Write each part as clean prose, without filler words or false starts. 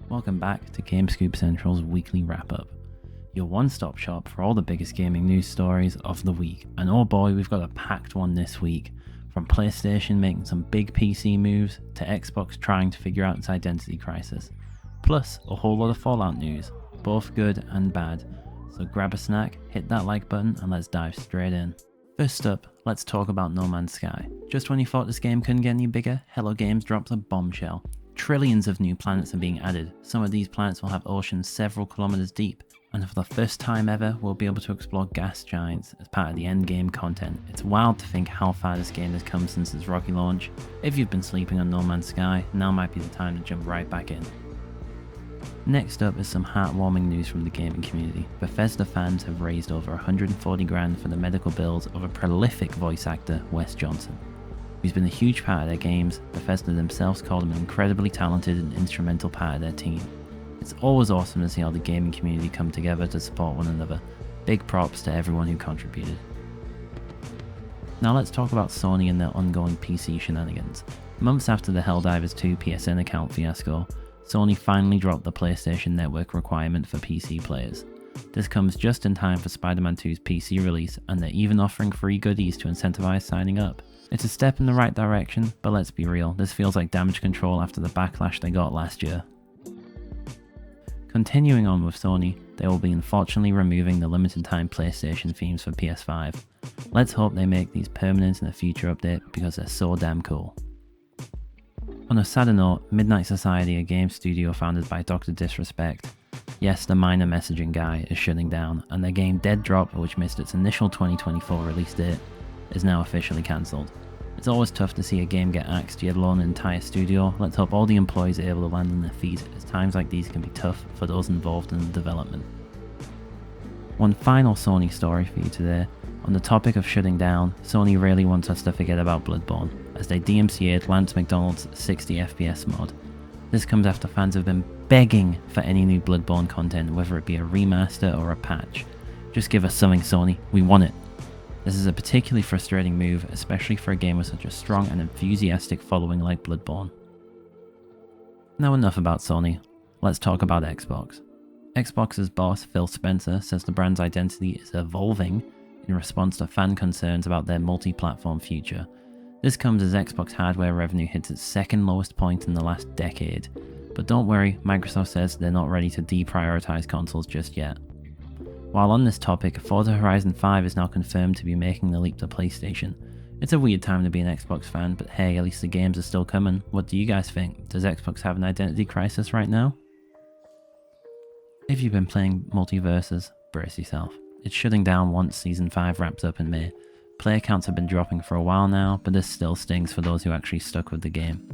Welcome back to GameScoop Central's weekly wrap-up, your one-stop shop for all the biggest gaming news stories of the week. And oh boy, we've got a packed one this week, from PlayStation making some big PC moves to Xbox trying to figure out its identity crisis, plus a whole lot of Fallout news, both good and bad. So grab a snack, hit that like button, and let's dive straight in. First up, let's talk about No Man's Sky. Just when you thought this game couldn't get any bigger, Hello Games drops a bombshell. Trillions of new planets are being added. Some of these planets will have oceans several kilometers deep, and for the first time ever, we'll be able to explore gas giants as part of the endgame content. It's wild to think how far this game has come since its rocky launch. If you've been sleeping on No Man's Sky, now might be the time to jump right back in. Next up is some heartwarming news from the gaming community. Bethesda fans have raised over 140 grand for the medical bills of a prolific voice actor, Wes Johnson, who's been a huge part of their games. Bethesda themselves called him an incredibly talented and instrumental part of their team. It's always awesome to see how the gaming community come together to support one another. Big props to everyone who contributed. Now let's talk about Sony and their ongoing PC shenanigans. Months after the Helldivers 2 PSN account fiasco, Sony finally dropped the PlayStation Network requirement for PC players. This comes just in time for Spider-Man 2's PC release, and they're even offering free goodies to incentivize signing up. It's a step in the right direction, but let's be real, this feels like damage control after the backlash they got last year. Continuing on with Sony, they will be unfortunately removing the limited time PlayStation themes for PS5. Let's hope they make these permanent in a future update because they're so damn cool. On a sadder note, Midnight Society, a game studio founded by Dr. Disrespect, yes, the minor messaging guy, is shutting down, and their game Dead Drop, which missed its initial 2024 release date, is now officially cancelled. It's always tough to see a game get axed, yet alone an entire studio. Let's hope all the employees are able to land on their feet, as times like these can be tough for those involved in the development. One final Sony story for you today. On the topic of shutting down, Sony really wants us to forget about Bloodborne, as they DMCA'd Lance McDonald's 60 FPS mod. This comes after fans have been begging for any new Bloodborne content, whether it be a remaster or a patch. Just give us something, Sony, we want it. This is a particularly frustrating move, especially for a game with such a strong and enthusiastic following like Bloodborne. Now enough about Sony, let's talk about Xbox. Xbox's boss, Phil Spencer, says the brand's identity is evolving in response to fan concerns about their multi-platform future. This comes as Xbox hardware revenue hits its second lowest point in the last decade. But don't worry, Microsoft says they're not ready to deprioritize consoles just yet. While on this topic, Forza Horizon 5 is now confirmed to be making the leap to PlayStation. It's a weird time to be an Xbox fan, but hey, at least the games are still coming. What do you guys think? Does Xbox have an identity crisis right now? If you've been playing Multiversus, brace yourself. It's shutting down once Season 5 wraps up in May. Player counts have been dropping for a while now, but this still stings for those who actually stuck with the game.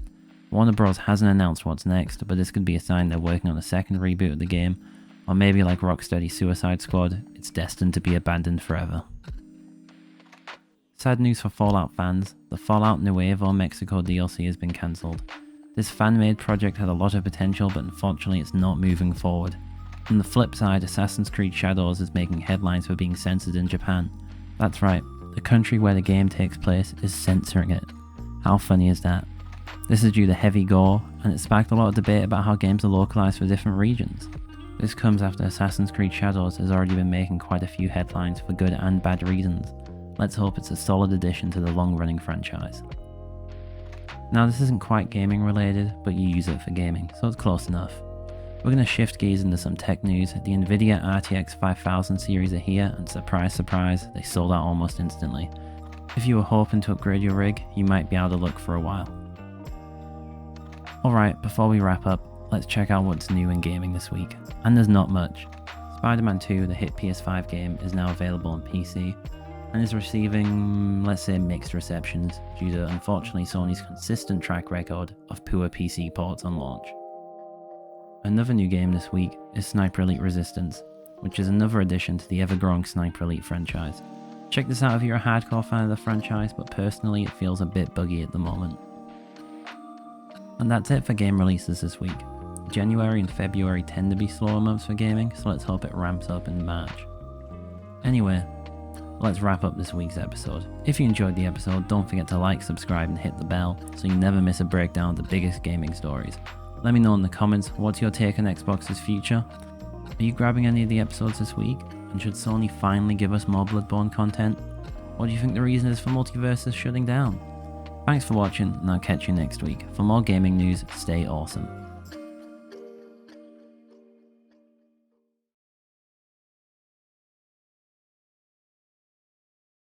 Warner Bros hasn't announced what's next, but this could be a sign they're working on a second reboot of the game, or maybe like Rocksteady's Suicide Squad, it's destined to be abandoned forever. Sad news for Fallout fans, the Fallout Neuvo Mexico DLC has been cancelled. This fan-made project had a lot of potential, but unfortunately it's not moving forward. On the flip side, Assassin's Creed Shadows is making headlines for being censored in Japan. That's right, the country where the game takes place is censoring it. How funny is that? This is due to heavy gore, and it sparked a lot of debate about how games are localized for different regions. This comes after Assassin's Creed Shadows has already been making quite a few headlines for good and bad reasons. Let's hope it's a solid addition to the long-running franchise. Now this isn't quite gaming related, but you use it for gaming, so it's close enough. We're going to shift gears into some tech news. The Nvidia RTX 5000 series are here, and surprise surprise, they sold out almost instantly. If you were hoping to upgrade your rig, you might be out of luck for a while. Alright, before we wrap up, let's check out what's new in gaming this week. And there's not much. Spider-Man 2, the hit PS5 game, is now available on PC, and is receiving, let's say, mixed receptions, due to unfortunately Sony's consistent track record of poor PC ports on launch. Another new game this week is Sniper Elite Resistance, which is another addition to the ever-growing Sniper Elite franchise. Check this out if you're a hardcore fan of the franchise, but personally it feels a bit buggy at the moment. And that's it for game releases this week. January and February tend to be slower months for gaming, so let's hope it ramps up in March. Anyway, let's wrap up this week's episode. If you enjoyed the episode, don't forget to like, subscribe and hit the bell so you never miss a breakdown of the biggest gaming stories. Let me know in the comments, what's your take on Xbox's future? Are you grabbing any of the episodes this week? And should Sony finally give us more Bloodborne content? What do you think the reason is for Multiversus shutting down? Thanks for watching, and I'll catch you next week. For more gaming news, stay awesome.